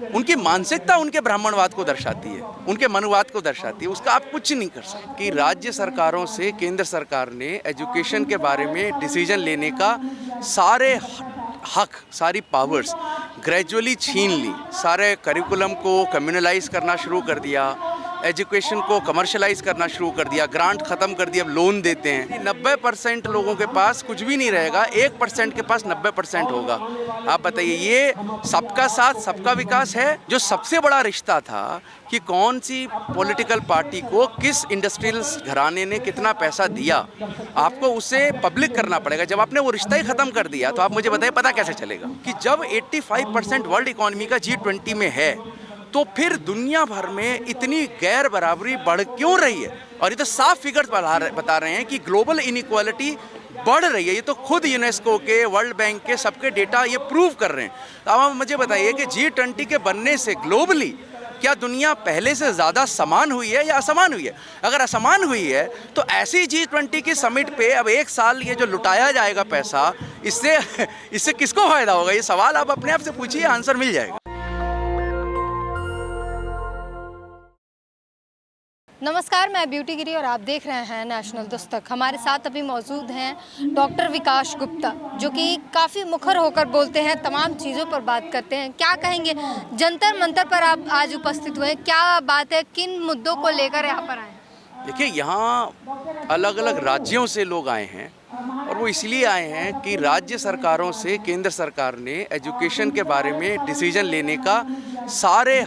उनकी मानसिकता उनके ब्राह्मणवाद को दर्शाती है, उनके मनुवाद को दर्शाती है। उसका आप कुछ नहीं कर सकते। कि राज्य सरकारों से केंद्र सरकार ने एजुकेशन के बारे में डिसीजन लेने का सारे हक, सारी पावर्स ग्रेजुअली छीन ली। सारे करिकुलम को कम्युनलाइज करना शुरू कर दिया, एजुकेशन को कमर्शलाइज करना शुरू कर दिया, ग्रांट ख़त्म कर दिया, अब लोन देते हैं। 90% लोगों के पास कुछ भी नहीं रहेगा, 1% के पास 90% होगा। आप बताइए, ये सबका साथ सबका विकास है? जो सबसे बड़ा रिश्ता था कि कौन सी पॉलिटिकल पार्टी को किस इंडस्ट्रियल घराने ने कितना पैसा दिया, आपको उसे पब्लिक करना पड़ेगा। जब आपने वो रिश्ता ही ख़त्म कर दिया तो आप मुझे बताइए पता कैसे चलेगा कि जब 85% वर्ल्ड इकोनॉमी का G20 में है तो फिर दुनिया भर में इतनी गैर बराबरी बढ़ क्यों रही है? और ये तो साफ फिगर्स बता रहे हैं कि ग्लोबल इनइक्वालिटी बढ़ रही है। ये तो खुद यूनेस्को के, वर्ल्ड बैंक के, सबके डेटा ये प्रूव कर रहे हैं। तो अब आप मुझे बताइए कि G20 के बनने से ग्लोबली क्या दुनिया पहले से ज़्यादा समान हुई है या असमान हुई है? अगर असमान हुई है तो ऐसी G20 की समिट पे अब 1 साल ये जो लुटाया जाएगा पैसा, इससे किसको फ़ायदा होगा? ये सवाल आप अपने आप से पूछिए, आंसर मिल जाएगा। नमस्कार, मैं ब्यूटी गिरी और आप देख रहे हैं नेशनल दस्तक। हमारे साथ अभी मौजूद हैं डॉक्टर विकास गुप्ता, जो कि काफ़ी मुखर होकर बोलते हैं, तमाम चीज़ों पर बात करते हैं। क्या कहेंगे, जंतर मंतर पर आप आज उपस्थित हुए, क्या बात है, किन मुद्दों को लेकर यहाँ पर आए हैं? देखिए, यहाँ अलग अलग राज्यों से लोग आए हैं और वो इसलिए आए हैं कि राज्य सरकारों से केंद्र सरकार ने एजुकेशन के बारे में डिसीजन लेने का सारे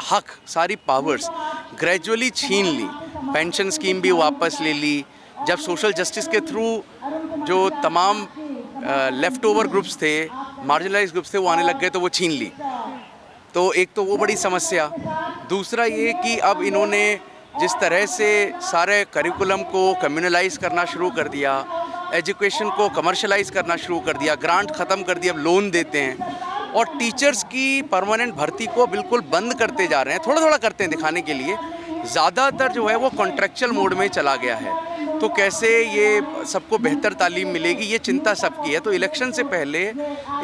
हक, सारी पावर्स ग्रेजुअली छीन ली। पेंशन स्कीम भी वापस ले ली। जब सोशल जस्टिस के थ्रू जो तमाम लेफ़्ट ओवर ग्रुप्स थे, मार्जिनलाइज ग्रुप्स थे, वो आने लग गए तो वो छीन ली। तो एक तो वो बड़ी समस्या। दूसरा ये कि अब इन्होंने जिस तरह से सारे करिकुलम को कम्युनलाइज करना शुरू कर दिया, एजुकेशन को कमर्शलाइज करना शुरू कर दिया, ग्रांट ख़त्म कर दिया, अब लोन देते हैं, और टीचर्स की परमानेंट भर्ती को बिल्कुल बंद करते जा रहे हैं। थोड़ा थोड़ा करते हैं दिखाने के लिए, ज़्यादातर जो है वो कॉन्ट्रेक्चुअल मोड में चला गया है। तो कैसे ये सबको बेहतर तालीम मिलेगी, ये चिंता सबकी है। तो इलेक्शन से पहले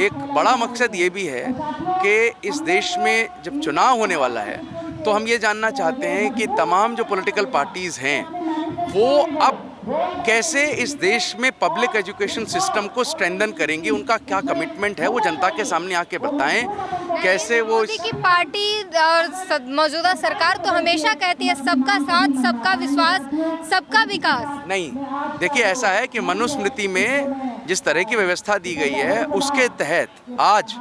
एक बड़ा मकसद ये भी है कि इस देश में जब चुनाव होने वाला है तो हम ये जानना चाहते हैं कि तमाम जो पॉलिटिकल पार्टीज़ हैं वो अब कैसे इस देश में पब्लिक एजुकेशन सिस्टम को स्ट्रेंथन करेंगी, उनका क्या कमिटमेंट है, वो जनता के सामने आके बताएं। कैसे वो की पार्टी और मौजूदा सरकार तो हमेशा कहती है सबका साथ, सबका विश्वास, सबका विकास। नहीं, देखिए ऐसा है कि मनुस्मृति में जिस तरह की व्यवस्था दी गई है उसके तहत आज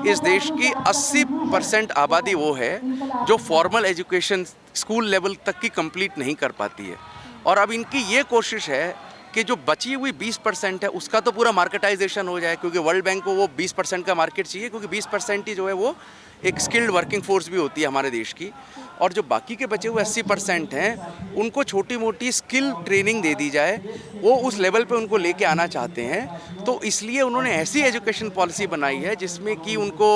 इस देश की 80% आबादी वो है जो फॉर्मल एजुकेशन स्कूल लेवल तक की कंप्लीट नहीं कर पाती है। और अब इनकी ये कोशिश है कि जो बची हुई 20% है उसका तो पूरा मार्केटाइजेशन हो जाए, क्योंकि वर्ल्ड बैंक को वो 20% का मार्केट चाहिए, क्योंकि 20% ही जो है वो एक स्किल्ड वर्किंग फोर्स भी होती है हमारे देश की। और जो बाकी के बचे हुए 80% हैं उनको छोटी मोटी स्किल ट्रेनिंग दे दी जाए, वो उस लेवल पे उनको लेके आना चाहते हैं। तो इसलिए उन्होंने ऐसी एजुकेशन पॉलिसी बनाई है जिसमें कि उनको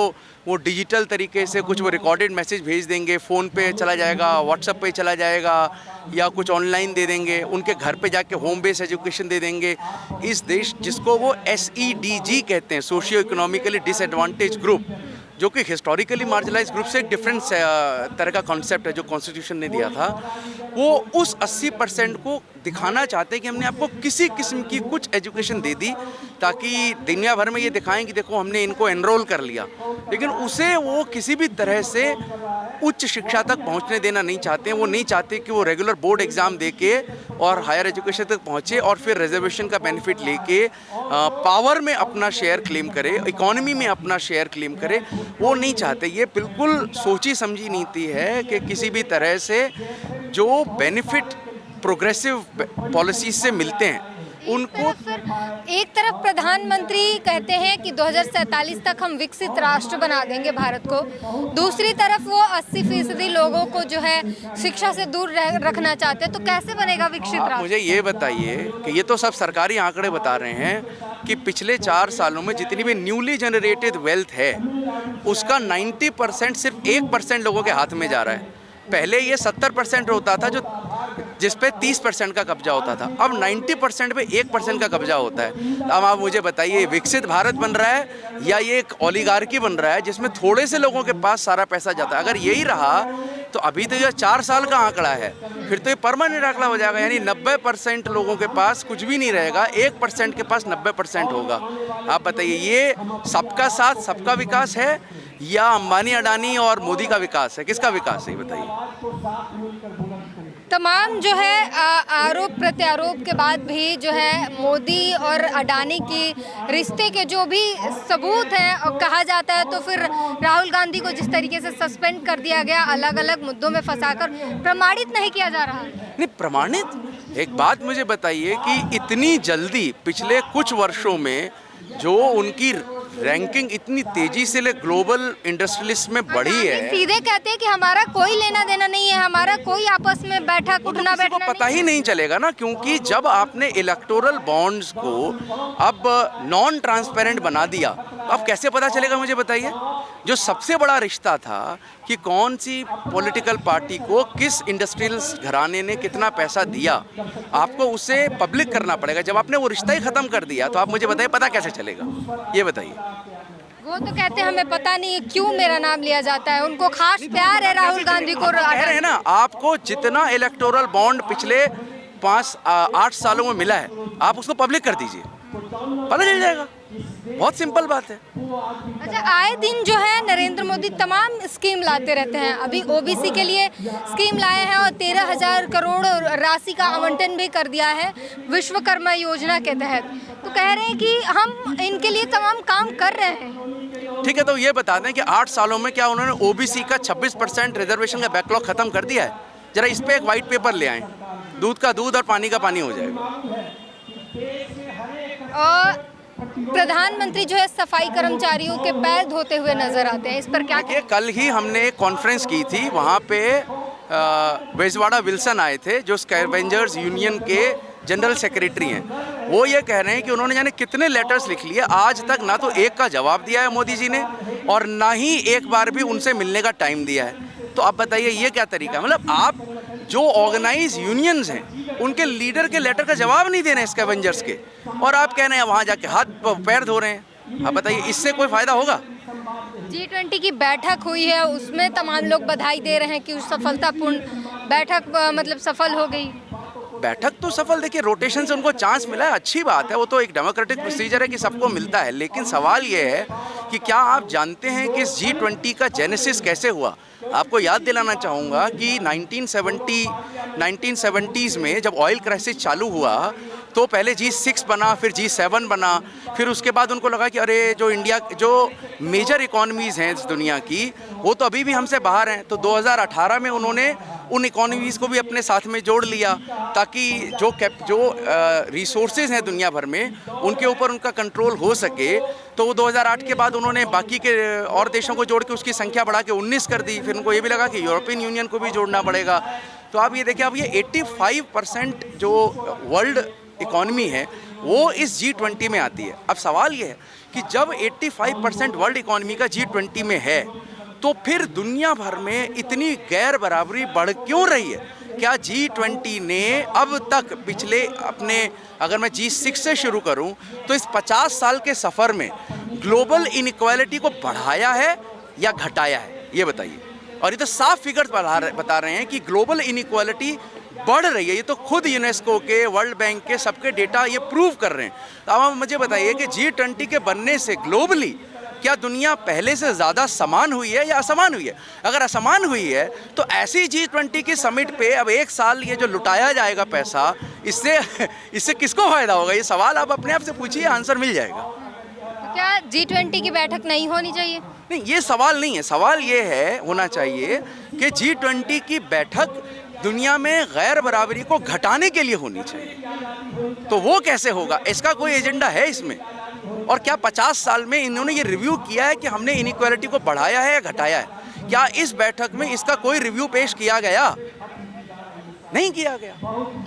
वो डिजिटल तरीके से कुछ वो रिकॉर्डेड मैसेज भेज देंगे, फ़ोन पे चला जाएगा, व्हाट्सएप पे चला जाएगा, या कुछ ऑनलाइन दे देंगे, उनके घर पे जाके होम बेस्ड एजुकेशन दे देंगे। इस देश जिसको वो SEDG कहते हैं, सोशियो इकोनॉमिकली डिसएडवांटेज ग्रुप, जो कि हिस्टोरिकली मार्जिनलाइज ग्रुप से एक डिफरेंट तरह का कॉन्सेप्ट है जो कॉन्स्टिट्यूशन ने दिया था, वो उस 80% को दिखाना चाहते हैं कि हमने आपको किसी किस्म की कुछ एजुकेशन दे दी ताकि दुनिया भर में ये दिखाएं कि देखो हमने इनको एनरोल कर लिया। लेकिन उसे वो किसी भी तरह से उच्च शिक्षा तक पहुंचने देना नहीं चाहते हैं। वो नहीं चाहते कि वो रेगुलर बोर्ड एग्ज़ाम दे के और हायर एजुकेशन तक पहुंचे और फिर रिजर्वेशन का बेनिफिट लेके पावर में अपना शेयर क्लेम करे, इकोनॉमी में अपना शेयर क्लेम करे। वो नहीं चाहते। ये बिल्कुल सोची समझी नीति है कि किसी भी तरह से जो बेनिफिट प्रोग्रेसिव पॉलिसीज से मिलते हैं उनको। एक तरफ प्रधानमंत्री कहते हैं कि 2047 तक हम विकसित राष्ट्र बना देंगे भारत को, दूसरी तरफ वो 80% लोगों को जो है शिक्षा से दूर रखना चाहते हैं। तो कैसे बनेगा विकसित राष्ट्र? मुझे ये बताइए कि ये तो सब सरकारी आंकड़े बता रहे हैं कि पिछले 4 सालों में जितनी भी न्यूली जनरेटेड वेल्थ है उसका 90% सिर्फ 1% लोगों के हाथ में जा रहा है। पहले ये 70% होता था, जो जिस पे 30% का कब्जा होता था, अब 90% पे 1% का कब्जा होता है। अब आप मुझे बताइए, विकसित भारत बन रहा है या ये एक ओलिगार्की बन रहा है जिसमें थोड़े से लोगों के पास सारा पैसा जाता है? अगर यही रहा तो अभी तो ये 4 साल का आंकड़ा है, फिर तो ये परमानेंट आंकड़ा हो जाएगा, यानी 90% लोगों के पास कुछ भी नहीं रहेगा, 1% के पास 90% होगा। आप बताइए, ये सबका साथ सबका विकास है या अंबानी अडानी और मोदी का विकास है? किसका विकास है ये बताइए। तमाम जो है आरोप प्रत्यारोप के बाद भी जो है मोदी और अडानी की रिश्ते के जो भी सबूत हैं, और कहा जाता है तो फिर राहुल गांधी को जिस तरीके से सस्पेंड कर दिया गया, अलग अलग मुद्दों में फंसाकर, प्रमाणित नहीं किया जा रहा। नहीं प्रमाणित, एक बात मुझे बताइए कि इतनी जल्दी पिछले कुछ वर्षों में जो उनकी रैंकिंग इतनी तेजी से ग्लोबल इंडस्ट्रियलिस्ट में बढ़ी है, सीधे कहते हैं कि हमारा कोई लेना देना नहीं है, हमारा कोई आपस में बैठक उठना बैठना को पता ही नहीं चलेगा ना, क्योंकि जब आपने इलेक्टोरल बॉन्ड्स को अब नॉन ट्रांसपेरेंट बना दिया, अब कैसे पता चलेगा मुझे बताइए? जो सबसे बड़ा रिश्ता था कि कौन सी पॉलिटिकल पार्टी को किस इंडस्ट्रियल घराने ने कितना पैसा दिया, आपको उसे पब्लिक करना पड़ेगा। जब आपने वो रिश्ता ही खत्म कर दिया तो आप मुझे बताइए पता कैसे चलेगा? ये बताइए। वो तो कहते हैं हमें पता नहीं क्यों मेरा नाम लिया जाता है, उनको खास प्यार है राहुल गांधी को। कह रहे हैं ना, आपको जितना इलेक्टोरल बॉन्ड पिछले 5-8 सालों में मिला है, आप उसको पब्लिक कर दीजिए, पता चल जाएगा। बहुत सिंपल बात है। अच्छा, आए दिन जो है नरेंद्र मोदी तमाम स्कीम लाते रहते हैं। अभी ओबीसी के लिए स्कीम लाए हैं और 13,000 करोड़ राशि का आवंटन भी कर दिया है विश्वकर्मा योजना के तहत। तो कह रहे हैं कि हम इनके लिए तमाम काम कर रहे हैं। ठीक है, तो ये बता दें कि 8 सालों में क्या उन्होंने ओबीसी का 26% रिजर्वेशन का बैकलॉग खत्म कर दिया है? जरा इस पे एक वाइट पेपर ले आए, दूध का दूध और पानी का पानी हो जाएगा। और प्रधानमंत्री जो है सफाई कर्मचारियों के पैर धोते हुए नजर आते हैं, इस पर क्या? कल ही हमने एक कॉन्फ्रेंस की थी, वहाँ पे वेजवाड़ा विल्सन आए थे जो स्कैवेंजर्स यूनियन के जनरल सेक्रेटरी हैं। वो ये कह रहे हैं कि उन्होंने जाने कितने लेटर्स लिख लिए, आज तक ना तो एक का जवाब दिया है मोदी जी ने और ना ही एक बार भी उनसे मिलने का टाइम दिया है। तो आप बताइए ये क्या तरीका? मतलब आप जो ऑर्गेनाइज यूनियंस हैं उनके लीडर के लेटर का जवाब नहीं दे रहे हैं स्कैवेंजर्स के, और आप कह रहे हैं वहाँ जाके हाथ पैर धो रहे हैं। आप बताइए इससे कोई फायदा होगा? G20 की बैठक हुई है, उसमें तमाम लोग बधाई दे रहे हैं कि सफलतापूर्ण बैठक मतलब सफल हो गई। बैठक तो सफल, देखिए रोटेशन से उनको चांस मिला है, अच्छी बात है, वो तो एक डेमोक्रेटिक प्रोसीजर है कि सबको मिलता है। लेकिन सवाल ये है कि क्या आप जानते हैं कि इस G20 का जेनेसिस कैसे हुआ? आपको याद दिलाना चाहूँगा कि 1970s में जब ऑयल क्राइसिस चालू हुआ तो पहले G6 बना, फिर G7 बना, फिर उसके बाद उनको लगा कि अरे जो इंडिया जो मेजर इकोनॉमीज़ हैं इस दुनिया की वो तो अभी भी हमसे बाहर हैं। तो 2018 में उन्होंने उन इकोनॉमीज़ को भी अपने साथ में जोड़ लिया ताकि जो रिसोर्सेज हैं दुनिया भर में उनके ऊपर उनका कंट्रोल हो सके। तो वो 2008 के बाद उन्होंने बाकी के और देशों को जोड़ के उसकी संख्या बढ़ा के 19 कर दी। फिर उनको ये भी लगा कि यूरोपियन यूनियन को भी जोड़ना पड़ेगा। तो आप ये देखिए, अब ये 85% जो वर्ल्ड इकॉनमी है वो इस G20 में आती है। अब सवाल ये है कि जब 85% वर्ल्ड इकॉनमी का G20 में है तो फिर दुनिया भर में इतनी गैर बराबरी बढ़ क्यों रही है? क्या G20 ने अब तक पिछले अपने, अगर मैं G6 से शुरू करूं तो इस 50 साल के सफ़र में ग्लोबल इनइक्वालिटी को बढ़ाया है या घटाया है? ये बताइए। और ये तो साफ फिगर्स बता रहे हैं कि ग्लोबल इनइक्वालिटी बढ़ रही है। ये तो खुद यूनेस्को के, वर्ल्ड बैंक के सबके डेटा ये प्रूव कर रहे हैं। तो अब आप मुझे बताइए कि G20 के बनने से ग्लोबली क्या दुनिया पहले से ज़्यादा समान हुई है या असमान हुई है? अगर असमान हुई है तो ऐसी G20 की समिट पे अब 1 साल ये जो लुटाया जाएगा पैसा, इससे किसको फ़ायदा होगा? ये सवाल आप अपने आप से पूछिए, आंसर मिल जाएगा। तो क्या G20 की बैठक नहीं होनी चाहिए? नहीं, ये सवाल नहीं है। सवाल ये है, होना चाहिए कि G20 की बैठक दुनिया में गैर बराबरी को घटाने के लिए होनी चाहिए। तो वो कैसे होगा? इसका कोई एजेंडा है इसमें? और क्या 50 साल में इन्होंने ये रिव्यू किया है कि हमने इनइक्वालिटी को बढ़ाया है या घटाया है? क्या इस बैठक में इसका कोई रिव्यू पेश किया गया? नहीं किया गया।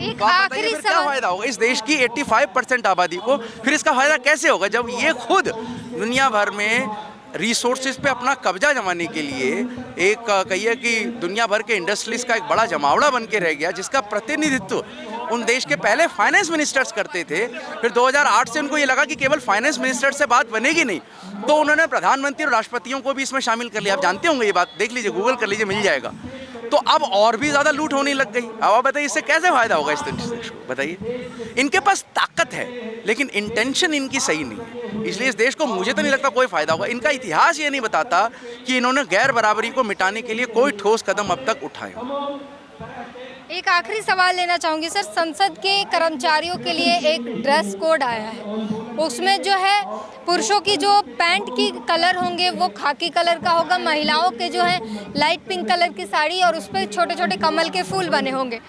एक तो आप आखिरी बताइए फिर क्या फायदा होगा इस देश की 85% आबादी को? फिर इसका फायदा कैसे होगा जब ये खुद दुनिया भर में रिसोर्सेज पे अपना कब्जा जमाने के लिए एक कहिए कि दुनिया भर के इंडस्ट्रीज का एक बड़ा जमावड़ा बन के रह गया, जिसका प्रतिनिधित्व उन देश के पहले फाइनेंस मिनिस्टर्स करते थे। फिर 2008 से उनको ये लगा कि केवल फाइनेंस मिनिस्टर से बात बनेगी नहीं, तो उन्होंने प्रधानमंत्री और राष्ट्रपतियों को भी इसमें शामिल कर लिया। आप जानते होंगे ये बात, देख लीजिए, गूगल कर लीजिए, मिल जाएगा। तो अब और भी ज़्यादा लूट होने लग गई। अब आप बताइए इससे कैसे फ़ायदा होगा इस देश को, बताइए। इनके पास ताकत है लेकिन इंटेंशन इनकी सही नहीं है, इसलिए इस देश को मुझे तो नहीं लगता कोई फ़ायदा होगा। इनका इतिहास ये नहीं बताता कि इन्होंने गैर बराबरी को मिटाने के लिए कोई ठोस कदम अब तक उठाए हो। एक आखिरी सवाल लेना चाहूँगी सर, संसद के कर्मचारियों के लिए एक ड्रेस कोड आया है, उसमें जो है पुरुषों की जो पैंट की कलर होंगे वो खाकी कलर का होगा, महिलाओं के जो है लाइट पिंक कलर की साड़ी और उस पर छोटे छोटे कमल के फूल बने होंगे।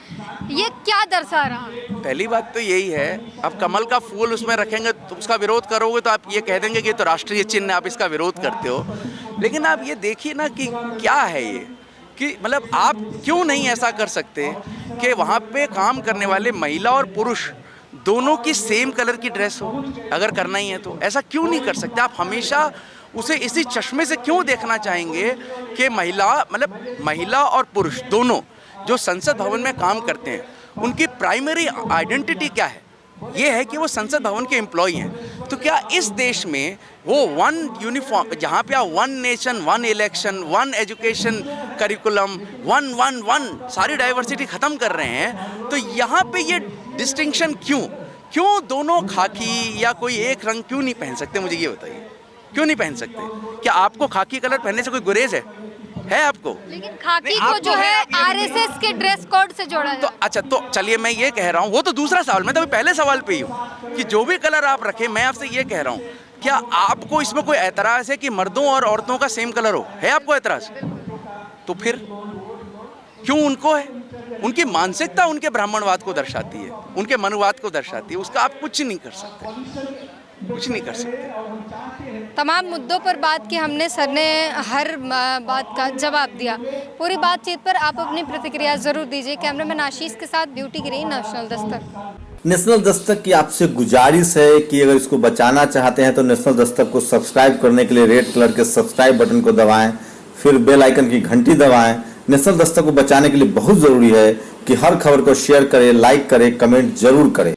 ये क्या दर्शा रहा है? पहली बात तो यही है, अब कमल का फूल उसमें रखेंगे तो उसका विरोध करोगे तो आप ये कह देंगे कि ये तो राष्ट्रीय चिन्ह है, आप इसका विरोध करते हो। लेकिन आप ये देखिए ना कि क्या है ये, कि मतलब आप क्यों नहीं ऐसा कर सकते कि वहाँ पे काम करने वाले महिला और पुरुष दोनों की सेम कलर की ड्रेस हो। अगर करना ही है तो ऐसा क्यों नहीं कर सकते? आप हमेशा उसे इसी चश्मे से क्यों देखना चाहेंगे कि महिला और पुरुष दोनों जो संसद भवन में काम करते हैं उनकी प्राइमरी आइडेंटिटी क्या है? ये है कि वो संसद भवन के एम्प्लॉई हैं। तो क्या इस देश में वो वन यूनिफॉर्म, जहाँ पे आप one nation one election one education curriculum one सारी डाइवर्सिटी ख़त्म कर रहे हैं, तो यहाँ पे ये डिस्टिंक्शन क्यों दोनों खाकी या कोई एक रंग क्यों नहीं पहन सकते? मुझे ये बताइए, क्यों नहीं पहन सकते? क्या आपको खाकी कलर पहनने से कोई गुरेज है आपको? लेकिन खाकी को जो है आरएसएस के ड्रेस कोड से जोड़ा है। तो अच्छा, तो चलिए मैं ये कह रहा हूँ, वो तो दूसरा सवाल, मैं तो अभी पहले सवाल पे ही हूँ कि जो भी कलर आप रखें, मैं आपसे ये कह रहा हूँ, क्या आपको इसमें कोई एतराज़ है कि मर्दों और औरतों का सेम कलर हो? है आपको एतराज़? तो फिर क्यों उनको है? उनकी मानसिकता उनके ब्राह्मणवाद को दर्शाती है, उनके मनुवाद को दर्शाती है, उसका आप कुछ नहीं कर सकते, कुछ नहीं कर सकते। तमाम मुद्दों पर बात की हमने, सर ने हर बात का जवाब दिया। पूरी बातचीत पर आप अपनी प्रतिक्रिया जरूर दीजिए। कैमरामैन आशीष के साथ ब्यूटी गिरी, नेशनल दस्तक। नेशनल दस्तक की आपसे गुजारिश है कि अगर इसको बचाना चाहते हैं तो नेशनल दस्तक को सब्सक्राइब करने के लिए रेड कलर के सब्सक्राइब बटन को दबाएं, फिर बेल आइकन की घंटी दबाएं। नेशनल दस्तक को बचाने के लिए बहुत जरूरी है कि हर खबर को शेयर करें, लाइक करें, कमेंट जरूर करें।